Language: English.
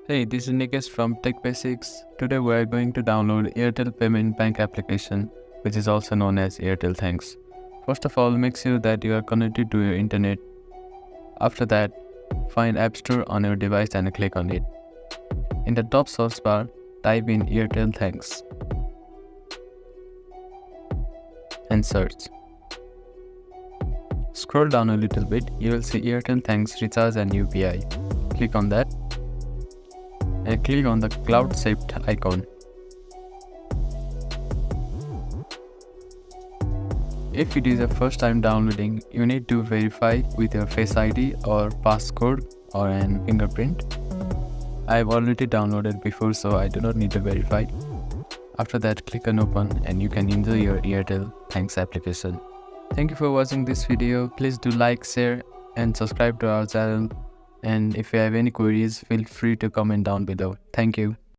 Hey, this is Nikesh from Tech Basics. Today we are going to download Airtel Payment Bank application, which is also known as Airtel Thanks. First of all, make sure that you are connected to your internet. After that, find App Store on your device and click on it. In the top search bar, type in Airtel Thanks and search. Scroll down a little bit, you will see Airtel Thanks Recharge and UPI. Click on that and click on the cloud shaped icon. If it is your first time downloading, you need to verify with your Face ID or passcode or an fingerprint. I have already downloaded before, so I do not need to verify. After that, click on open and you can enjoy your Airtel Thanks application. Thank you for watching this video. Please do like, share and subscribe to our channel. And if you have any queries, feel free to comment down below. Thank you.